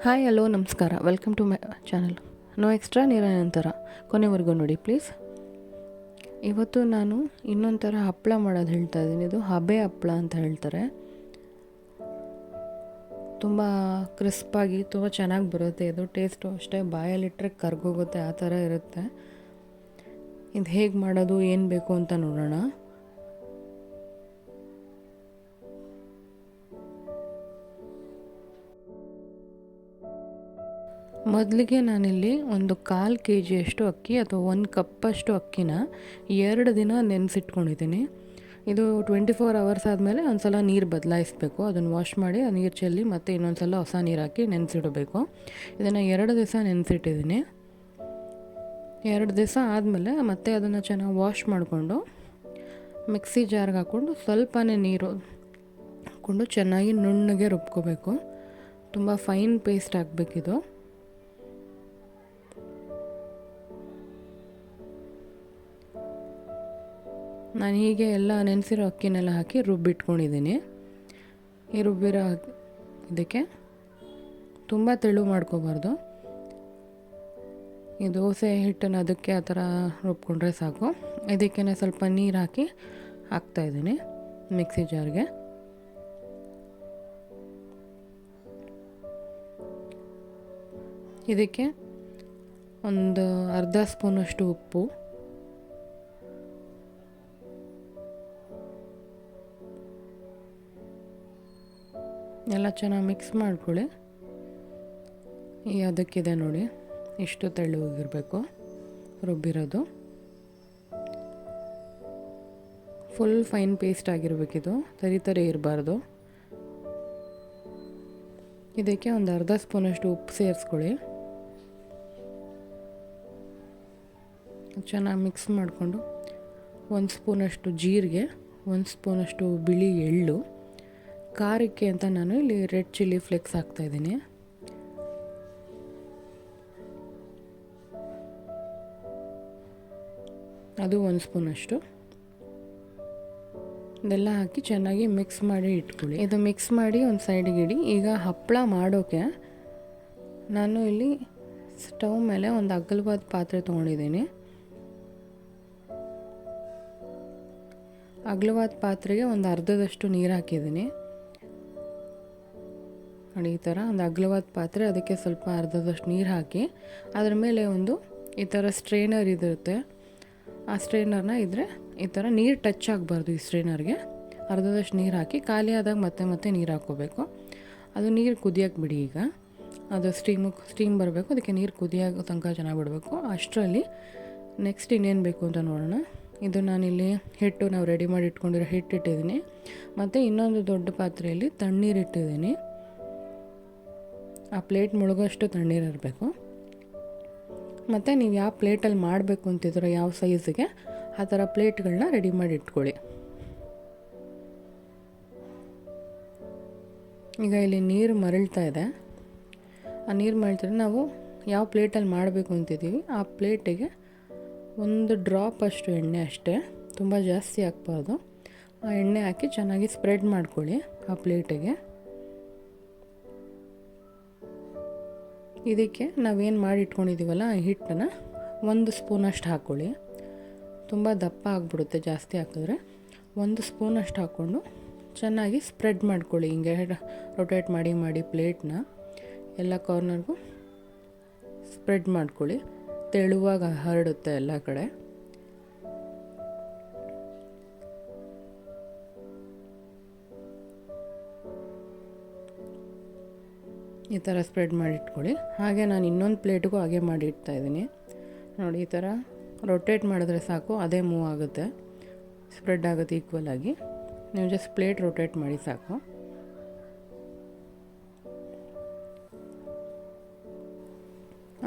Hi hello ನಮಸ್ಕಾರ, welcome to my channel. No extra ನೀರ ನಂತರ ಕೊನೆವರೆಗೂ ನೋಡಿ ಪ್ಲೀಸ್. ಇವತ್ತು ನಾನು ಇನ್ನೊಂದು ಥರ ಹಪ್ಪಳ ಮಾಡೋದು ಹೇಳ್ತಾ ಇದ್ದೀನಿ. ಇದು ಹಬೆ ಹಪ್ಪಳ ಅಂತ ಹೇಳ್ತಾರೆ. ತುಂಬ ಕ್ರಿಸ್ಪಾಗಿ ತುಂಬ ಚೆನ್ನಾಗಿ ಬರುತ್ತೆ. ಇದು ಟೇಸ್ಟು ಅಷ್ಟೇ, ಬಾಯಲ್ಲಿಟ್ಟರೆ ಕರ್ಗೋಗುತ್ತೆ, ಆ ಥರ ಇರುತ್ತೆ. ಇದು ಹೇಗೆ ಮಾಡೋದು, ಏನು ಬೇಕು ಅಂತ ನೋಡೋಣ. ಮೊದಲಿಗೆ ನಾನಿಲ್ಲಿ ಒಂದು 1/4 kg ಅಕ್ಕಿ ಅಥವಾ 1 ಕಪ್ಪಷ್ಟು ಅಕ್ಕಿನ 2 ದಿನ ನೆನೆಸಿಟ್ಕೊಂಡಿದ್ದೀನಿ. ಇದು 24 hours ಆದಮೇಲೆ ಒಂದು ಸಲ ನೀರು ಬದಲಾಯಿಸಬೇಕು. ಅದನ್ನು ವಾಶ್ ಮಾಡಿ ಆ ನೀರು ಚೆಲ್ಲಿ ಮತ್ತು ಇನ್ನೊಂದು ಸಲ ಹೊಸ ನೀರು ಹಾಕಿ ನೆನೆಸಿಡಬೇಕು. ಇದನ್ನು 2 ದಿವಸ ನೆನೆಸಿಟ್ಟಿದ್ದೀನಿ. 2 ದಿವಸ ಆದಮೇಲೆ ಮತ್ತೆ ಅದನ್ನು ಚೆನ್ನಾಗಿ ವಾಶ್ ಮಾಡಿಕೊಂಡು ಮಿಕ್ಸಿ ಜಾರ್ಗೆ ಹಾಕ್ಕೊಂಡು ಸ್ವಲ್ಪನೇ ನೀರು ಹಾಕ್ಕೊಂಡು ಚೆನ್ನಾಗಿ ನುಣ್ಣಗೆ ರುಬ್ಕೋಬೇಕು. ತುಂಬ ಫೈನ್ ಪೇಸ್ಟ್ ಆಗಬೇಕಿದು. ನಾನು ಹೀಗೆ ಎಲ್ಲ ನೆನೆಸಿರೋ ಅಕ್ಕಿನೆಲ್ಲ ಹಾಕಿ ರುಬ್ಬಿಟ್ಕೊಂಡಿದ್ದೀನಿ. ಈ ರುಬ್ಬಿರೋ ಇದಕ್ಕೆ ತುಂಬ ತೆಳು ಮಾಡ್ಕೋಬಾರ್ದು. ಈ ದೋಸೆ ಹಿಟ್ಟನ್ನು ಅದಕ್ಕೆ ಆ ಥರ ರುಬ್ಕೊಂಡ್ರೆ ಸಾಕು. ಇದಕ್ಕೇ ಸ್ವಲ್ಪ ನೀರು ಹಾಕಿ ಹಾಕ್ತಾಯಿದ್ದೀನಿ ಮಿಕ್ಸಿ ಜಾರ್ಗೆ. ಇದಕ್ಕೆ ಒಂದು ಅರ್ಧ ಸ್ಪೂನಷ್ಟು ಉಪ್ಪು, ಎಲ್ಲ ಚೆನ್ನಾಗಿ ಮಿಕ್ಸ್ ಮಾಡ್ಕೊಳ್ಳಿ. ಅದಕ್ಕಿದೆ ನೋಡಿ, ಇಷ್ಟು ತೆಳ್ಳಗಿರಬೇಕು ರುಬ್ಬಿರೋದು. ಫುಲ್ ಫೈನ್ ಪೇಸ್ಟ್ ಆಗಿರಬೇಕಿದು, ತರಿ ಇರಬಾರ್ದು. ಇದಕ್ಕೆ ಒಂದು ಅರ್ಧ ಸ್ಪೂನಷ್ಟು ಉಪ್ಪು ಸೇರಿಸ್ಕೊಳ್ಳಿ. ಚೆನ್ನಾಗಿ ಮಿಕ್ಸ್ ಮಾಡಿಕೊಂಡು 1 ಸ್ಪೂನಷ್ಟು ಜೀರಿಗೆ, 1 ಸ್ಪೂನಷ್ಟು ಬಿಳಿ ಎಳ್ಳು, ಖಾರಕ್ಕೆ ಅಂತ ನಾನು ಇಲ್ಲಿ ರೆಡ್ ಚಿಲ್ಲಿ ಫ್ಲೇಕ್ಸ್ ಹಾಕ್ತಾಯಿದ್ದೀನಿ. ಅದು 1 ಸ್ಪೂನಷ್ಟು. ಇದೆಲ್ಲ ಹಾಕಿ ಚೆನ್ನಾಗಿ ಮಿಕ್ಸ್ ಮಾಡಿ ಇಟ್ಕೊಳ್ಳಿ. ಇದು ಮಿಕ್ಸ್ ಮಾಡಿ ಒಂದು ಸೈಡಿಗೆ ಇಡಿ. ಈಗ ಹಪ್ಪಳ ಮಾಡೋಕ್ಕೆ ನಾನು ಇಲ್ಲಿ ಸ್ಟವ್ ಮೇಲೆ ಒಂದು ಅಗಲವಾದ ಪಾತ್ರೆ ತೊಗೊಂಡಿದ್ದೀನಿ. ಅಗಲವಾದ ಪಾತ್ರೆಗೆ ಒಂದು ಅರ್ಧದಷ್ಟು ನೀರು ಹಾಕಿದ್ದೀನಿ ನೋಡಿ. ಈ ಥರ ಒಂದು ಅಗಲವಾದ ಪಾತ್ರೆ, ಅದಕ್ಕೆ ಸ್ವಲ್ಪ ಅರ್ಧದಷ್ಟು ನೀರು ಹಾಕಿ ಅದ್ರ ಮೇಲೆ ಒಂದು ಈ ಥರ ಸ್ಟ್ರೈನರ್ ಇದಿರುತ್ತೆ. ಆ ಸ್ಟ್ರೈನರ್ನ ಇದ್ದರೆ ಈ ಥರ ನೀರು ಟಚ್ ಆಗಬಾರ್ದು. ಈ ಸ್ಟ್ರೈನರ್ಗೆ ಅರ್ಧದಷ್ಟು ನೀರು ಹಾಕಿ ಖಾಲಿ ಆದಾಗ ಮತ್ತೆ ನೀರು ಹಾಕ್ಕೋಬೇಕು. ಅದು ನೀರು ಕುದಿಯೋಕ್ಕೆ ಬಿಡಿ. ಈಗ ಅದು ಸ್ಟೀಮ್ ಬರಬೇಕು, ಅದಕ್ಕೆ ನೀರು ಕುದಿಯೋಕೆ ತನಕ ಚೆನ್ನಾಗಿ ಬಿಡಬೇಕು. ಅಷ್ಟರಲ್ಲಿ ನೆಕ್ಸ್ಟ್ ಇನ್ನೇನು ಬೇಕು ಅಂತ ನೋಡೋಣ. ಇದು ನಾನಿಲ್ಲಿ ಹಿಟ್ಟು ನಾವು ರೆಡಿ ಮಾಡಿ ಇಟ್ಕೊಂಡಿರೋ ಹಿಟ್ಟಿಟ್ಟಿದ್ದೀನಿ. ಮತ್ತು ಇನ್ನೊಂದು ದೊಡ್ಡ ಪಾತ್ರೆಯಲ್ಲಿ ತಣ್ಣೀರು ಇಟ್ಟಿದ್ದೀನಿ. ಆ ಪ್ಲೇಟ್ ಮುಳುಗೋಷ್ಟು ತಣ್ಣೀರು ಇರಬೇಕು. ಮತ್ತು ನೀವು ಯಾವ ಪ್ಲೇಟಲ್ಲಿ ಮಾಡಬೇಕು ಅಂತಿದ್ರೋ, ಯಾವ ಸೈಜಿಗೆ, ಆ ಥರ ಪ್ಲೇಟ್ಗಳನ್ನ ರೆಡಿ ಮಾಡಿ ಇಟ್ಕೊಳ್ಳಿ. ಈಗ ಇಲ್ಲಿ ನೀರು ಮರಳ್ತಾ ಇದೆ. ಆ ನೀರು ಮರಳ್ತಾರೆ, ನಾವು ಯಾವ ಪ್ಲೇಟಲ್ಲಿ ಮಾಡಬೇಕು ಅಂತಿದ್ದೀವಿ ಆ ಪ್ಲೇಟಿಗೆ 1 ಡ್ರಾಪ್ ಅಷ್ಟು ಎಣ್ಣೆ ಅಷ್ಟೇ, ತುಂಬ ಜಾಸ್ತಿ ಹಾಕ್ಬಾರ್ದು. ಆ ಎಣ್ಣೆ ಹಾಕಿ ಚೆನ್ನಾಗಿ ಸ್ಪ್ರೆಡ್ ಮಾಡ್ಕೊಳ್ಳಿ ಆ ಪ್ಲೇಟಿಗೆ. ಇದಕ್ಕೆ ನಾವೇನು ಮಾಡಿ ಇಟ್ಕೊಂಡಿದ್ದೀವಲ್ಲ ಆ ಹಿಟ್ಟನ್ನು 1 ಸ್ಪೂನಷ್ಟು ಹಾಕ್ಕೊಳ್ಳಿ. ತುಂಬ ದಪ್ಪ ಆಗಿಬಿಡುತ್ತೆ ಜಾಸ್ತಿ ಹಾಕಿದ್ರೆ. 1 ಸ್ಪೂನಷ್ಟು ಹಾಕ್ಕೊಂಡು ಚೆನ್ನಾಗಿ ಸ್ಪ್ರೆಡ್ ಮಾಡ್ಕೊಳ್ಳಿ. ಹಿಂಗೆ ರೊಟೇಟ್ ಮಾಡಿ ಪ್ಲೇಟ್ನ ಎಲ್ಲ ಕಾರ್ನರ್ಗೂ ಸ್ಪ್ರೆಡ್ ಮಾಡ್ಕೊಳ್ಳಿ. ತೆಳುವಾಗಿ ಹರಡುತ್ತೆ ಎಲ್ಲ ಕಡೆ. ಈ ಥರ ಸ್ಪ್ರೆಡ್ ಮಾಡಿ ಇಟ್ಕೊಳ್ಳಿ. ಹಾಗೆ ನಾನು ಇನ್ನೊಂದು ಪ್ಲೇಟ್ಗೂ ಹಾಗೆ ಮಾಡಿ ಇಡ್ತಾಯಿದ್ದೀನಿ ನೋಡಿ. ಈ ಥರ ರೊಟೇಟ್ ಮಾಡಿದ್ರೆ ಸಾಕು, ಅದೇ ಮೂವ್ ಆಗುತ್ತೆ, ಸ್ಪ್ರೆಡ್ ಆಗುತ್ತೆ ಈಕ್ವಲ್ ಆಗಿ. ನೀವು ಜಸ್ಟ್ ಪ್ಲೇಟ್ ರೊಟೇಟ್ ಮಾಡಿ ಸಾಕು.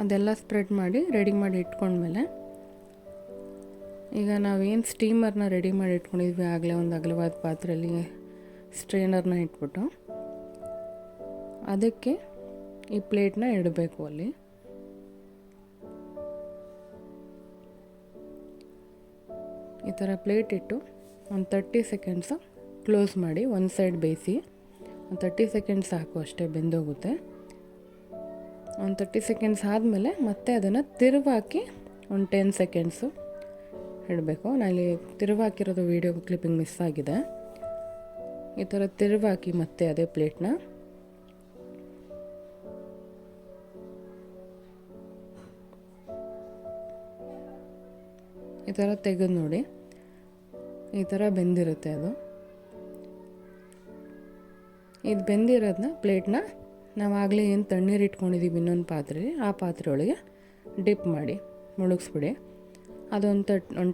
ಅದೆಲ್ಲ ಸ್ಪ್ರೆಡ್ ಮಾಡಿ ರೆಡಿ ಮಾಡಿ ಇಟ್ಕೊಂಡ್ಮೇಲೆ ಈಗ ನಾವೇನು ಸ್ಟೀಮರ್ನ ರೆಡಿ ಮಾಡಿ ಇಟ್ಕೊಂಡಿದ್ವಿ ಆಗಲೇ ಒಂದು ಅಗಲವಾದ ಪಾತ್ರೆಯಲ್ಲಿ ಸ್ಟ್ರೈನರ್ನ ಇಟ್ಬಿಟ್ಟು ಅದಕ್ಕೆ ಈ ಪ್ಲೇಟ್ನ ಇಡಬೇಕು. ಅಲ್ಲಿ ಈ ಥರ ಪ್ಲೇಟ್ ಇಟ್ಟು ಒಂದು 30 ಸೆಕೆಂಡ್ಸ್ ಕ್ಲೋಸ್ ಮಾಡಿ ಒಂದು ಸೈಡ್ ಬೇಯಿಸಿ. ಒಂದು 30 ಸೆಕೆಂಡ್ಸ್ ಸಾಕು, ಅಷ್ಟೇ, ಬೆಂದೋಗುತ್ತೆ. ಒಂದು 30 ಸೆಕೆಂಡ್ಸ್ ಆದಮೇಲೆ ಮತ್ತೆ ಅದನ್ನು ತಿರುವಾಕಿ ಒಂದು 10 ಸೆಕೆಂಡ್ಸು ಇಡಬೇಕು. ನಾನಿಲ್ಲಿ ತಿರುವಾಕಿರೋದು ವೀಡಿಯೋ ಕ್ಲಿಪ್ಪಿಂಗ್ ಮಿಸ್ ಆಗಿದೆ. ಈ ಥರ ತಿರುವಾಕಿ ಮತ್ತೆ ಅದೇ ಪ್ಲೇಟ್ನ ಈ ಥರ ತೆಗೆದು ನೋಡಿ, ಈ ಥರ ಬೆಂದಿರುತ್ತೆ ಅದು. ಇದು ಬೆಂದಿರೋದನ್ನ ಪ್ಲೇಟ್ನ ನಾವು ಆಗಲೇ ಏನು ತಣ್ಣೀರು ಇಟ್ಕೊಂಡಿದ್ದೀವಿ ಇನ್ನೊಂದು ಪಾತ್ರೆಯಲ್ಲಿ, ಆ ಪಾತ್ರೆ ಒಳಗೆ ಡಿಪ್ ಮಾಡಿ ಮುಳುಗಿಸ್ಬಿಡಿ. ಅದೊಂದು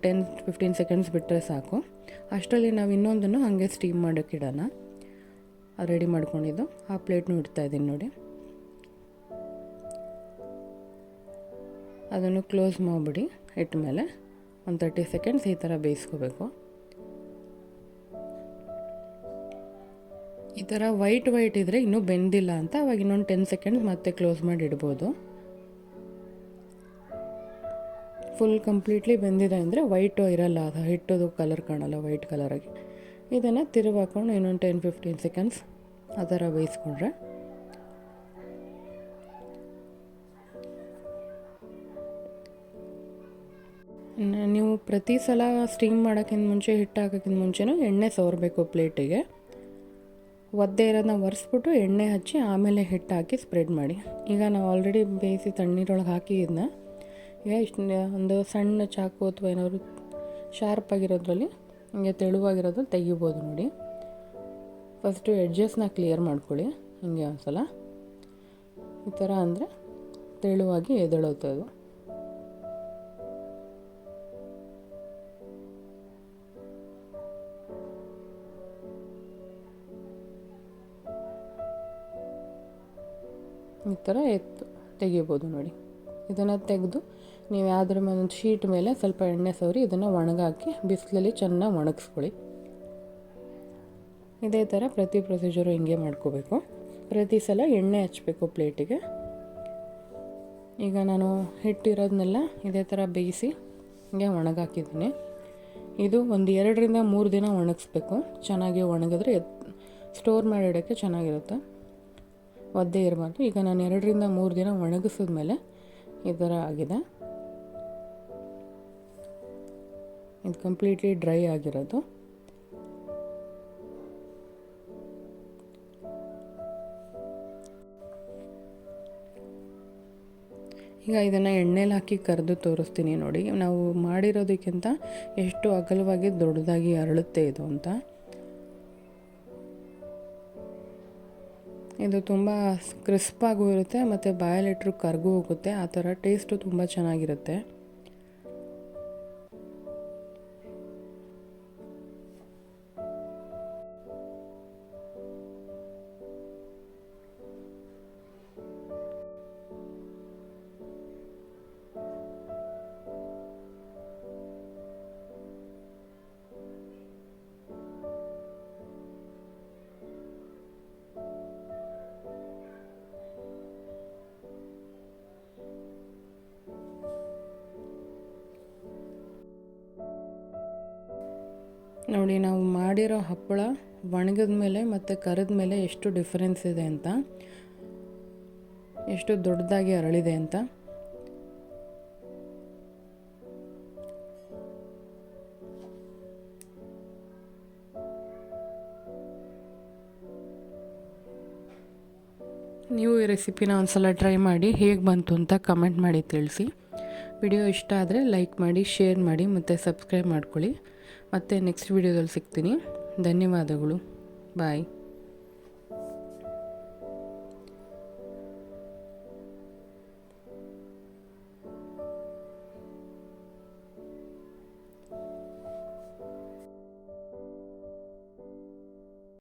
10-15 ಸೆಕೆಂಡ್ಸ್ ಬಿಟ್ಟರೆ ಸಾಕು. ಅಷ್ಟರಲ್ಲಿ ನಾವು ಇನ್ನೊಂದನ್ನು ಹಾಗೆ ಸ್ಟೀಮ್ ಮಾಡೋಕ್ಕೆ ಇಡೋಣ. ಅದು ರೆಡಿ ಮಾಡ್ಕೊಂಡಿದ್ದು ಆ ಪ್ಲೇಟ್ನು ಇಡ್ತಾಯಿದ್ದೀನಿ ನೋಡಿ. ಅದನ್ನು ಕ್ಲೋಸ್ ಮಾಡಿಬಿಡಿ. ಇಟ್ಟ ಮೇಲೆ ಒಂದು 30 ಸೆಕೆಂಡ್ಸ್ ಈ ಥರ ಬೇಯಿಸ್ಕೋಬೇಕು. ಈ ಥರ ವೈಟ್ ಇದ್ದರೆ ಇನ್ನೂ ಬೆಂದಿಲ್ಲ ಅಂತ ಅವಾಗ ಇನ್ನೊಂದು 10 ಸೆಕೆಂಡ್ಸ್ ಮತ್ತೆ ಕ್ಲೋಸ್ ಮಾಡಿ ಇಡ್ಬೋದು. ಫುಲ್ ಕಂಪ್ಲೀಟ್ಲಿ ಬೆಂದಿದೆ ಅಂದರೆ ವೈಟು ಇರಲ್ಲ, ಅದು ಹಿಟ್ಟದು ಕಲರ್ ಕಾಣಲ್ಲ ವೈಟ್ ಕಲರಾಗಿ. ಇದನ್ನು ತಿರುವಾಕೊಂಡು ಇನ್ನೊಂದು 10-15 ಸೆಕೆಂಡ್ಸ್ ಆ ಥರ ಬೇಯಿಸ್ಕೊಂಡ್ರೆ ನೀವು ಪ್ರತಿ ಸಲ ಸ್ಟೀಮ್ ಮಾಡೋಕ್ಕಿಂತ ಮುಂಚೆ, ಹಿಟ್ಟು ಹಾಕೋಕ್ಕಿಂತ ಮುಂಚೆನೂ ಎಣ್ಣೆ ಸವರಬೇಕು ಪ್ಲೇಟಿಗೆ. ಒದ್ದೆ ಇರೋದನ್ನ ಒರೆಸ್ಬಿಟ್ಟು ಎಣ್ಣೆ ಹಚ್ಚಿ ಆಮೇಲೆ ಹಿಟ್ಟು ಹಾಕಿ ಸ್ಪ್ರೆಡ್ ಮಾಡಿ. ಈಗ ನಾವು ಆಲ್ರೆಡಿ ಬೇಯಿಸಿ ತಣ್ಣೀರೊಳಗೆ ಹಾಕಿದ್ದನ್ನ ಈಗ ಒಂದು ಸಣ್ಣ ಚಾಕು ಅಥವಾ ಏನಾದ್ರು ಶಾರ್ಪ್ ಆಗಿರೋದ್ರಲ್ಲಿ ಹಿಂಗೆ ತೆಳುವಾಗಿರೋದು ತೆಗಿಬೋದು ನೋಡಿ. ಫಸ್ಟು ಎಡ್ಜಸ್ನ ಕ್ಲಿಯರ್ ಮಾಡ್ಕೊಳ್ಳಿ. ಹಿಂಗೆ ಒಂದು ಸಲ ಈ ಥರ ಅಂದರೆ ತೆಳುವಾಗಿ ಎದ್ದೇಳುತ್ತೆ ಅದು. ಈ ಥರ ತೆಗಿಬೋದು ನೋಡಿ. ಇದನ್ನು ತೆಗೆದು ನೀವು ಯಾವುದ್ರ ಮೇಲೆ ಒಂದು ಶೀಟ್ ಮೇಲೆ ಸ್ವಲ್ಪ ಎಣ್ಣೆ ಸವರಿ ಇದನ್ನು ಒಣಗಾಕಿ ಬಿಸಿಲಲ್ಲಿ ಚೆನ್ನಾಗಿ ಒಣಗಿಸ್ಕೊಳ್ಳಿ. ಇದೇ ಥರ ಪ್ರತಿ ಪ್ರೊಸೀಜರು ಹಿಂಗೆ ಮಾಡ್ಕೋಬೇಕು. ಪ್ರತಿ ಸಲ ಎಣ್ಣೆ ಹಚ್ಚಬೇಕು ಪ್ಲೇಟಿಗೆ. ಈಗ ನಾನು ಹಿಟ್ಟಿರೋದನ್ನೆಲ್ಲ ಇದೇ ಥರ ಬೇಯಿಸಿ ಹಿಂಗೆ ಒಣಗಾಕಿದ್ದೀನಿ. ಇದು ಒಂದು 2-3 ದಿನ ಒಣಗಿಸ್ಬೇಕು. ಚೆನ್ನಾಗಿ ಒಣಗಿದ್ರೆ ಸ್ಟೋರ್ ಮಾಡಿಡೋಕ್ಕೆ ಚೆನ್ನಾಗಿರುತ್ತೆ, ಒದ್ದೆ ಇರಬಾರ್ದು. ಈಗ ನಾನು 2-3 ದಿನ ಒಣಗಿಸಿದ್ಮೇಲೆ ಈ ಥರ ಆಗಿದೆ. ಇದು ಕಂಪ್ಲೀಟ್ಲಿ ಡ್ರೈ ಆಗಿರೋದು. ಈಗ ಇದನ್ನು ಎಣ್ಣೆಲಿ ಹಾಕಿ ಕರೆದು ತೋರಿಸ್ತೀನಿ ನೋಡಿ. ನಾವು ಮಾಡಿರೋದಕ್ಕಿಂತ ಎಷ್ಟು ಅಗಲವಾಗಿ ದೊಡ್ಡದಾಗಿ ಅರಳುತ್ತೆ ಇದು ಅಂತ. ಇದು ತುಂಬ ಕ್ರಿಸ್ಪಾಗೂ ಇರುತ್ತೆ ಮತ್ತು ಬಾಯಲ್ಲಿಟ್ಟರು ಕರಗೂ ಹೋಗುತ್ತೆ. ಆ ಥರ ಟೇಸ್ಟು ತುಂಬ ಚೆನ್ನಾಗಿರುತ್ತೆ. ನೋಡಿ, ನಾವು ಮಾಡಿರೋ ಹಪ್ಪಳ ಒಣಗಿದ ಮೇಲೆ ಮತ್ತು ಕರಿದ ಮೇಲೆ ಎಷ್ಟು ಡಿಫ್ರೆನ್ಸ್ ಇದೆ ಅಂತ, ಎಷ್ಟು ದೊಡ್ಡದಾಗಿ ಅರಳಿದೆ ಅಂತ. ನೀವು ಈ ರೆಸಿಪಿನ ಒಂದ್ಸಲ ಟ್ರೈ ಮಾಡಿ ಹೇಗೆ ಬಂತು ಅಂತ ಕಮೆಂಟ್ ಮಾಡಿ ತಿಳಿಸಿ. ವಿಡಿಯೋ ಇಷ್ಟ ಆದರೆ ಲೈಕ್ ಮಾಡಿ, ಶೇರ್ ಮಾಡಿ ಮತ್ತು ಸಬ್ಸ್ಕ್ರೈಬ್ ಮಾಡ್ಕೊಳ್ಳಿ. ಮತ್ತು ನೆಕ್ಸ್ಟ್ ವಿಡಿಯೋದಲ್ಲಿ ಸಿಗ್ತೀನಿ. ಧನ್ಯವಾದಗಳು. ಬಾಯ್.